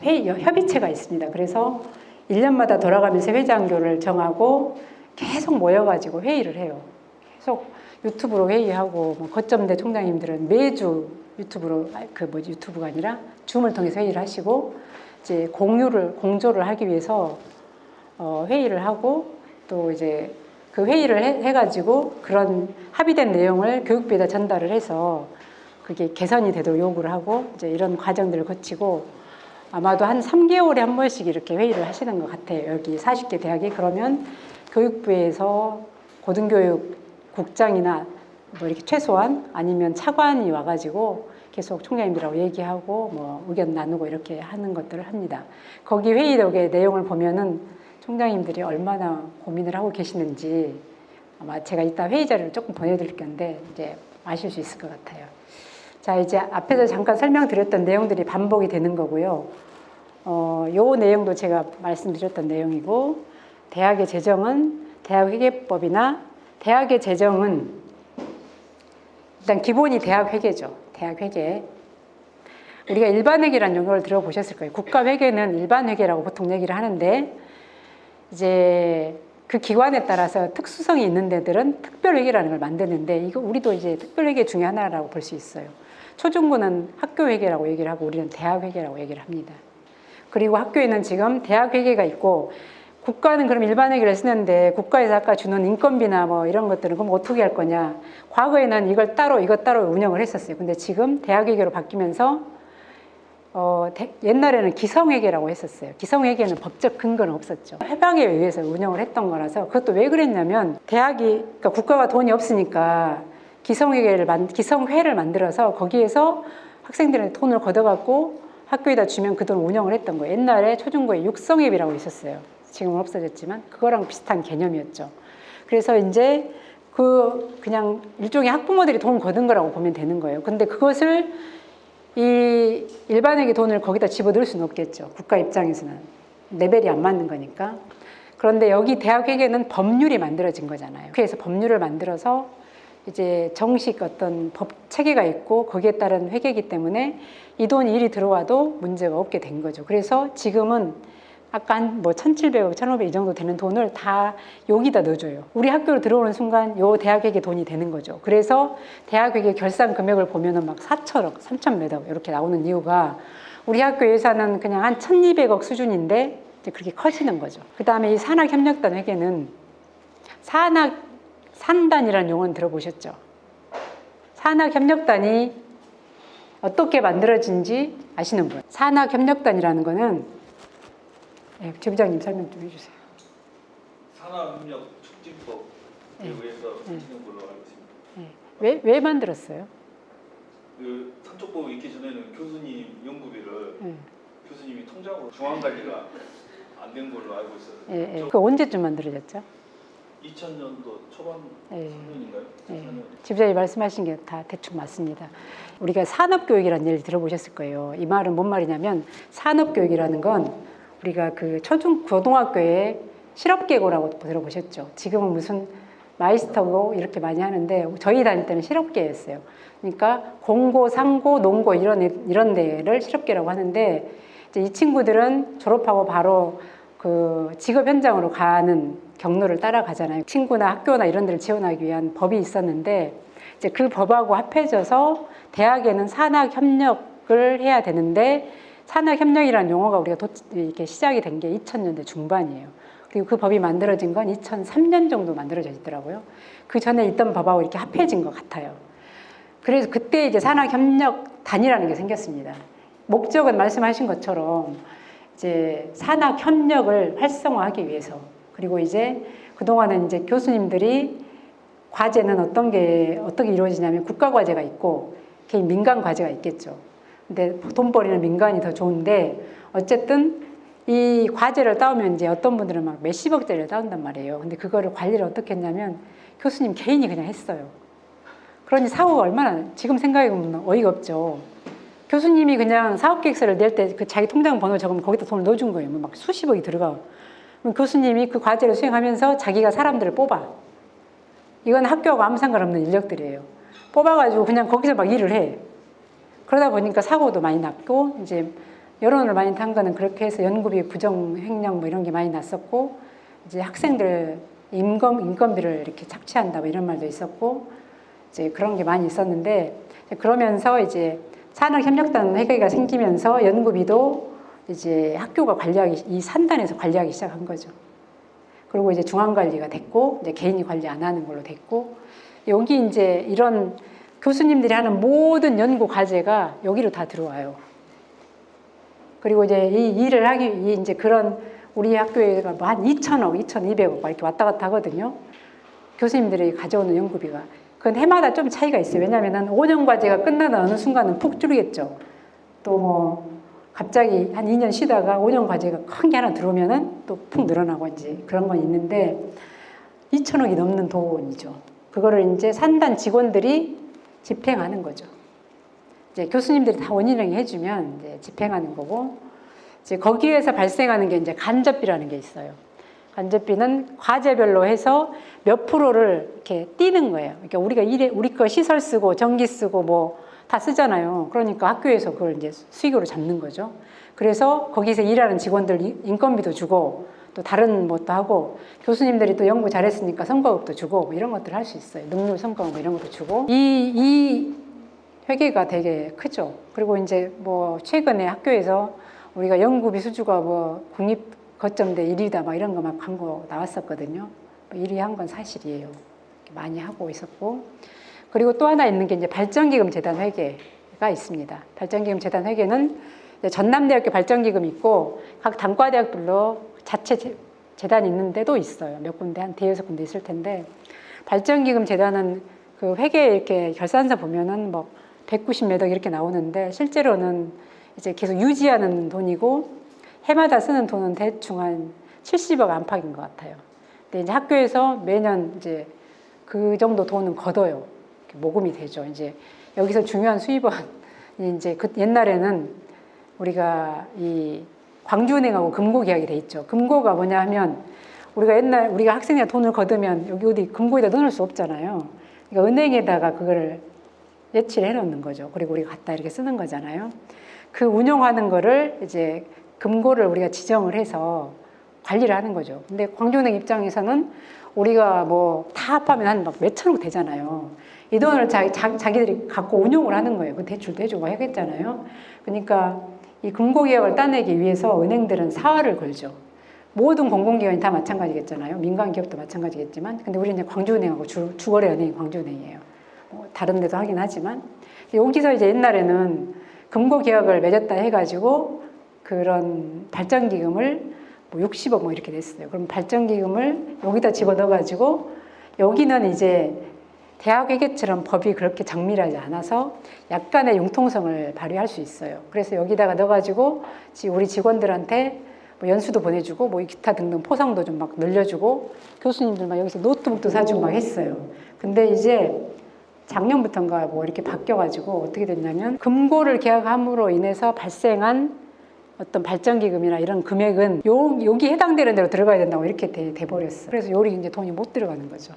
협의체가 있습니다. 그래서 1년마다 돌아가면서 회장교를 정하고 계속 모여가지고 회의를 해요. 계속 유튜브로 회의하고 뭐 거점대 총장님들은 매주 유튜브로 유튜브가 아니라 줌을 통해서 회의를 하시고 이제 공조를 하기 위해서 회의를 하고 또 이제 그 회의를 해가지고 그런 합의된 내용을 교육부에다 전달을 해서 그게 개선이 되도록 요구를 하고 이제 이런 과정들을 거치고 아마도 한 3개월에 한 번씩 이렇게 회의를 하시는 것 같아요. 여기 40개 대학이. 그러면 교육부에서 고등교육국장이나 뭐 이렇게 최소한 아니면 차관이 와가지고 계속 총장님들하고 얘기하고 뭐 의견 나누고 이렇게 하는 것들을 합니다. 거기 회의록의 내용을 보면은 총장님들이 얼마나 고민을 하고 계시는지 아마 제가 이따 회의 자료를 조금 보내드릴 건데 이제 아실 수 있을 것 같아요. 자, 이제 앞에서 잠깐 설명드렸던 내용들이 반복이 되는 거고요. 요 내용도 제가 말씀드렸던 내용이고, 대학의 재정은 대학회계법이나 대학의 재정은 일단 기본이 대학회계죠. 대학회계. 우리가 일반회계라는 용어를 들어보셨을 거예요. 국가회계는 일반회계라고 보통 얘기를 하는데 이제 그 기관에 따라서 특수성이 있는 데들은 특별회계라는 걸 만드는데 이거 우리도 이제 특별회계 중에 하나라고 볼 수 있어요. 초중고는 학교회계라고 얘기를 하고 우리는 대학회계라고 얘기를 합니다. 그리고 학교에는 지금 대학회계가 있고 국가는 그럼 일반회계를 쓰는데 국가에서 아까 주는 인건비나 뭐 이런 것들은 그럼 어떻게 할 거냐. 과거에는 이것 따로 운영을 했었어요. 근데 지금 대학회계로 바뀌면서 옛날에는 기성회계라고 했었어요. 기성회계는 법적 근거는 없었죠. 해방에 의해서 운영을 했던 거라서 그것도 왜 그랬냐면 그러니까 국가가 돈이 없으니까 기성회를 만들어서 거기에서 학생들한테 돈을 걷어갖고 학교에다 주면 그 돈을 운영을 했던 거예요. 옛날에 초중고에 육성회비라고 있었어요. 지금은 없어졌지만 그거랑 비슷한 개념이었죠. 그래서 이제 그냥 일종의 학부모들이 돈 거둔 거라고 보면 되는 거예요. 근데 그것을 이 일반회계 돈을 거기다 집어넣을 수는 없겠죠. 국가 입장에서는 레벨이 안 맞는 거니까. 그런데 여기 대학회계는 법률이 만들어진 거잖아요. 그래서 법률을 만들어서 이제 정식 어떤 법 체계가 있고 거기에 따른 회계이기 때문에 이 돈이 일이 들어와도 문제가 없게 된 거죠. 그래서 지금은 아까 한 뭐 1,700억, 1,500억 이 정도 되는 돈을 다 여기다 넣어줘요. 우리 학교로 들어오는 순간 요 대학회계 돈이 되는 거죠. 그래서 대학회계 결산 금액을 보면은 막 4천억, 3천 몇억 이렇게 나오는 이유가 우리 학교 예산은 그냥 한 1,200억 수준인데 이제 그렇게 커지는 거죠. 그 다음에 이 산학협력단 회계는 산단이라는 용어는 들어보셨죠? 산학협력단이 어떻게 만들어진지 아시는 분? 산학협력단이라는 거는 지부장님 설명 좀 해주세요. 산학협력促진법 의해서 생기는 걸로 알고 있습니다. 왜 만들었어요? 그 산촉법 있기 전에는 교수님 연구비를 교수님이 통장으로 중앙관리가 안 된 걸로 알고 있어요. 그 언제쯤 만들어졌죠? 2000년도 초반 3년인가요? 지부장님 말씀하신 게 다 대충 맞습니다. 우리가 산업교육이라는 얘기를 들어보셨을 거예요. 이 말은 뭔 말이냐면 산업교육이라는 건 우리가 그 고등학교에 실업계고라고 들어보셨죠. 지금은 무슨 마이스터고 이렇게 많이 하는데 저희 다닐 때는 실업계였어요. 그러니까 공고, 상고, 농고 이런 데를 실업계라고 하는데 이제 이 친구들은 졸업하고 바로 그 직업 현장으로 가는 경로를 따라가잖아요. 친구나 학교나 이런 데를 지원하기 위한 법이 있었는데 이제 그 법하고 합해져서 대학에는 산학협력을 해야 되는데 산학협력이라는 용어가 우리가 이렇게 시작이 된 게 2000년대 중반이에요. 그리고 그 법이 만들어진 건 2003년 정도 만들어져 있더라고요. 그 전에 있던 법하고 이렇게 합해진 것 같아요. 그래서 그때 이제 산학협력단이라는 게 생겼습니다. 목적은 말씀하신 것처럼 이제 산학협력을 활성화하기 위해서 그리고 이제 그동안은 이제 교수님들이 과제는 어떻게 이루어지냐면 국가과제가 있고 개인 민간과제가 있겠죠. 근데 돈벌이는 민간이 더 좋은데 어쨌든 이 과제를 따오면 이제 어떤 분들은 막 몇십억짜리를 따온단 말이에요. 근데 그거를 관리를 어떻게 했냐면 교수님 개인이 그냥 했어요. 그러니 사고가 얼마나 지금 생각해보면 어이가 없죠. 교수님이 그냥 사업계획서를 낼 때 그 자기 통장 번호 적으면 거기다 돈을 넣어준 거예요. 막 수십억이 들어가. 그럼 교수님이 그 과제를 수행하면서 자기가 사람들을 뽑아. 이건 학교하고 아무 상관없는 인력들이에요. 뽑아가지고 그냥 거기서 막 일을 해. 그러다 보니까 사고도 많이 났고 이제 여론을 많이 탄 거는 그렇게 해서 연구비 부정 횡령 뭐 이런 게 많이 났었고 이제 학생들 인건비를 이렇게 착취한다 뭐 이런 말도 있었고 이제 그런 게 많이 있었는데 그러면서 이제 산학협력단 회계가 생기면서 연구비도 이제 학교가 관리하기 이 산단에서 관리하기 시작한 거죠. 그리고 이제 중앙 관리가 됐고 이제 개인이 관리 안 하는 걸로 됐고 여기 이제 이런 교수님들이 하는 모든 연구 과제가 여기로 다 들어와요. 그리고 이제 이 일을 하기 이제 그런 우리 학교에가 뭐 한 2,000억, 2,200억 이렇게 왔다 갔다 하거든요. 교수님들이 가져오는 연구비가. 그건 해마다 좀 차이가 있어요. 왜냐하면 5년 과제가 끝나는 어느 순간은 푹 줄겠죠. 또 뭐 갑자기 한 2년 쉬다가 5년 과제가 큰 게 하나 들어오면은 또 푹 늘어나고 이제 그런 건 있는데 2,000억이 넘는 돈이죠. 그거를 이제 산단 직원들이 집행하는 거죠. 이제 교수님들이 다 원인을 해주면 이제 집행하는 거고, 이제 거기에서 발생하는 게 이제 간접비라는 게 있어요. 간접비는 과제별로 해서 몇 프로를 이렇게 띄는 거예요. 그러니까 우리 거 시설 쓰고 전기 쓰고 뭐 다 쓰잖아요. 그러니까 학교에서 그걸 이제 수익으로 잡는 거죠. 그래서 거기서 일하는 직원들 인건비도 주고 또 다른 것도 하고 교수님들이 또 연구 잘했으니까 성과급도 주고 뭐 이런 것들을 할 수 있어요. 능률 성과급 뭐 이런 것도 주고 이 회계가 되게 크죠. 그리고 이제 뭐 최근에 학교에서 우리가 연구비 수주가 뭐 국립 거점대 1위다 막 이런 거 막 광고 나왔었거든요. 1위 한 건 사실이에요. 많이 하고 있었고. 그리고 또 하나 있는 게 이제 발전기금 재단 회계가 있습니다. 발전기금 재단 회계는 전남대학교 발전기금 있고 각 단과대학별로 자체 재단이 있는 데도 있어요. 몇 군데 한 대여섯 군데 있을 텐데 발전기금 재단은 그 회계 이렇게 결산서 보면은 뭐 190몇 억 이렇게 나오는데 실제로는 이제 계속 유지하는 돈이고 해마다 쓰는 돈은 대충 한 70억 안팎인 것 같아요. 근데 이제 학교에서 매년 이제 그 정도 돈은 걷어요. 모금이 되죠. 이제 여기서 중요한 수입원이 이제 그 옛날에는 우리가 이 광주은행하고 금고 계약이 돼 있죠. 금고가 뭐냐 하면 우리가 학생이 돈을 걷으면 여기 어디 금고에다 넣을 수 없잖아요. 그러니까 은행에다가 그거를 예치를 해놓는 거죠. 그리고 우리가 갖다 이렇게 쓰는 거잖아요. 그 운영하는 거를 이제 금고를 우리가 지정을 해서 관리를 하는 거죠. 근데 광주은행 입장에서는 우리가 뭐 다 합하면 한 막 몇천억 되잖아요. 이 돈을 자기들이 갖고 운용을 하는 거예요. 그 대출도 해주고 하겠잖아요. 그러니까 이 금고개혁을 따내기 위해서 은행들은 사활을 걸죠. 모든 공공기관이 다 마찬가지겠잖아요. 민간기업도 마찬가지겠지만. 근데 우리 이제 광주은행하고 주거래 은행이 광주은행이에요. 다른 데도 하긴 하지만. 여기서 이제 옛날에는 금고개혁을 맺었다 해가지고 그런 발전기금을 뭐 60억 뭐 이렇게 냈어요. 그럼 발전기금을 여기다 집어넣어가지고 여기는 이제 대학회계처럼 법이 그렇게 정밀하지 않아서 약간의 융통성을 발휘할 수 있어요. 그래서 여기다가 넣어가지고 우리 직원들한테 뭐 연수도 보내주고 뭐 기타 등등 포상도 좀 막 늘려주고 교수님들 막 여기서 노트북도 사주고 막 했어요. 근데 이제 작년부터인가 뭐 이렇게 바뀌어가지고 어떻게 됐냐면 금고를 계약함으로 인해서 발생한 어떤 발전기금이나 이런 금액은 여기 해당되는 대로 들어가야 된다고 이렇게 돼버렸어요. 그래서 여기 이제 돈이 못 들어가는 거죠.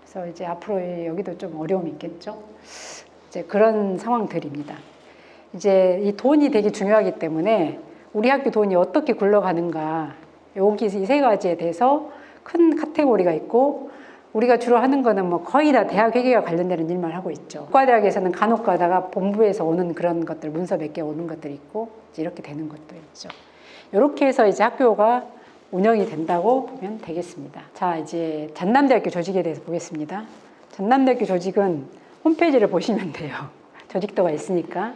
그래서 이제 앞으로 여기도 좀 어려움이 있겠죠. 이제 그런 상황들입니다. 이제 이 돈이 되게 중요하기 때문에 우리 학교 돈이 어떻게 굴러가는가 여기 이 세 가지에 대해서 큰 카테고리가 있고 우리가 주로 하는 거는 뭐 거의 다 대학 회계와 관련되는 일만 하고 있죠. 과대학에서는 간혹 가다가 본부에서 오는 그런 것들 문서 몇 개 오는 것들이 있고 이제 이렇게 되는 것도 있죠. 이렇게 해서 이제 학교가 운영이 된다고 보면 되겠습니다. 자, 이제 전남대학교 조직에 대해서 보겠습니다. 전남대학교 조직은 홈페이지를 보시면 돼요. 조직도가 있으니까.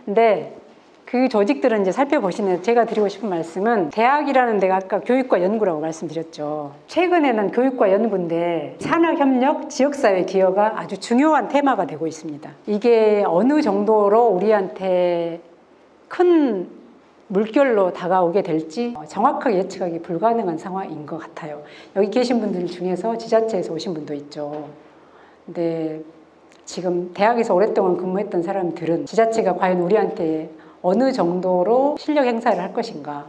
근데 그 조직들은 이제 살펴보시면 제가 드리고 싶은 말씀은 대학이라는 데가 아까 교육과 연구라고 말씀드렸죠. 최근에는 교육과 연구인데 산학협력, 지역사회 기여가 아주 중요한 테마가 되고 있습니다. 이게 어느 정도로 우리한테 큰 물결로 다가오게 될지 정확하게 예측하기 불가능한 상황인 것 같아요. 여기 계신 분들 중에서 지자체에서 오신 분도 있죠. 근데 지금 대학에서 오랫동안 근무했던 사람들은 지자체가 과연 우리한테 어느 정도로 실력 행사를 할 것인가가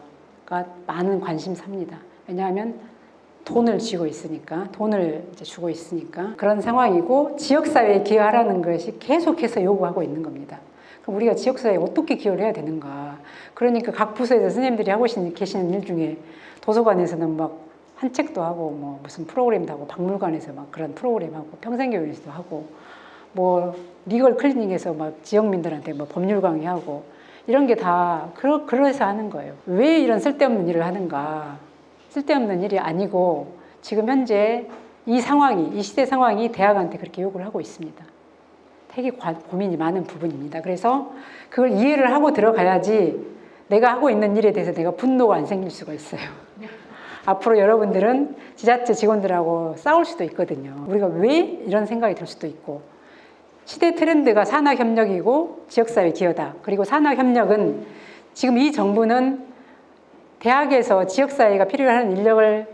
많은 관심사입니다. 왜냐하면 돈을 쥐고 있으니까, 돈을 이제 주고 있으니까 그런 상황이고 지역사회에 기여하라는 것이 계속해서 요구하고 있는 겁니다. 그럼 우리가 지역사회에 어떻게 기여를 해야 되는가? 그러니까 각 부서에서 선생님들이 하고 계시는 일 중에 도서관에서는 막 산책도 하고 뭐 무슨 프로그램도 하고 박물관에서 막 그런 프로그램 하고 평생교육에서도 하고 뭐 리걸 클리닝에서 막 지역민들한테 뭐 법률 강의하고 이런 게 다 그래서 하는 거예요. 왜 이런 쓸데없는 일을 하는가? 쓸데없는 일이 아니고 지금 현재 이 상황이, 이 시대 상황이 대학한테 그렇게 요구를 하고 있습니다. 되게 고민이 많은 부분입니다. 그래서 그걸 이해를 하고 들어가야지 내가 하고 있는 일에 대해서 내가 분노가 안 생길 수가 있어요. 앞으로 여러분들은 지자체 직원들하고 싸울 수도 있거든요. 우리가 왜 이런 생각이 들 수도 있고 시대 트렌드가 산학협력이고 지역사회 기여다. 그리고 산학협력은 지금 이 정부는 대학에서 지역사회가 필요한 인력을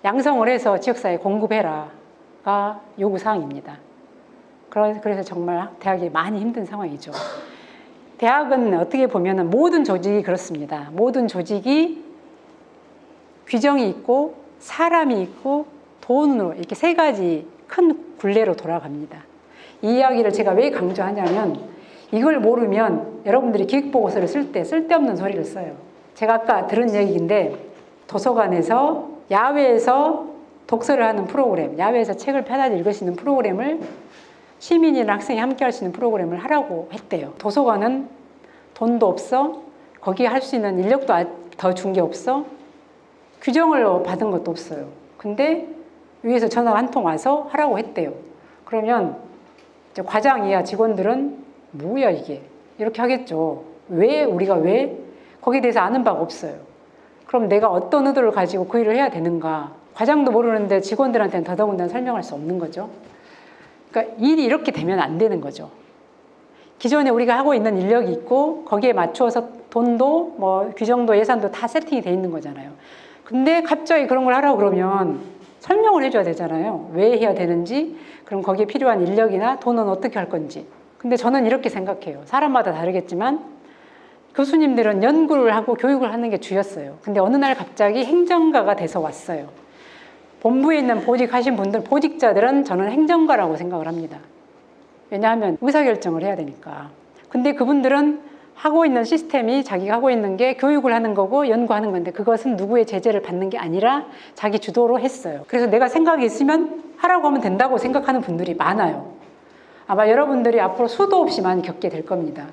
양성을 해서 지역사회에 공급해라가 요구사항입니다. 그래서 정말 대학이 많이 힘든 상황이죠. 대학은 어떻게 보면 모든 조직이 그렇습니다. 모든 조직이 규정이 있고 사람이 있고 돈으로 이렇게 세 가지 큰 굴레로 돌아갑니다. 이 이야기를 제가 왜 강조하냐면 이걸 모르면 여러분들이 기획보고서를 쓸 때 쓸데없는 소리를 써요. 제가 아까 들은 얘기인데 도서관에서 야외에서 독서를 하는 프로그램, 야외에서 책을 편하게 읽을 수 있는 프로그램을 시민이나 학생이 함께 할 수 있는 프로그램을 하라고 했대요. 도서관은 돈도 없어, 거기에 할 수 있는 인력도 더 준 게 없어, 규정을 받은 것도 없어요. 근데 위에서 전화가 한 통 와서 하라고 했대요. 그러면 이제 과장 이하 직원들은 뭐야 이게 이렇게 하겠죠. 우리가 왜? 거기에 대해서 아는 바가 없어요. 그럼 내가 어떤 의도를 가지고 그 일을 해야 되는가? 과장도 모르는데 직원들한테는 더더군다나 설명할 수 없는 거죠. 그러니까 일이 이렇게 되면 안 되는 거죠. 기존에 우리가 하고 있는 인력이 있고 거기에 맞추어서 돈도 뭐 규정도 예산도 다 세팅이 돼 있는 거잖아요. 근데 갑자기 그런 걸 하라고 그러면 설명을 해줘야 되잖아요. 왜 해야 되는지, 그럼 거기에 필요한 인력이나 돈은 어떻게 할 건지. 근데 저는 이렇게 생각해요. 사람마다 다르겠지만 교수님들은 연구를 하고 교육을 하는 게 주였어요. 근데 어느 날 갑자기 행정가가 돼서 왔어요. 본부에 있는 보직하신 분들, 보직자들은 저는 행정가라고 생각을 합니다. 왜냐하면 의사결정을 해야 되니까. 근데 그분들은 하고 있는 시스템이 자기가 하고 있는 게 교육을 하는 거고 연구하는 건데 그것은 누구의 제재를 받는 게 아니라 자기 주도로 했어요. 그래서 내가 생각이 있으면 하라고 하면 된다고 생각하는 분들이 많아요. 아마 여러분들이 앞으로 수도 없이 많이 겪게 될 겁니다.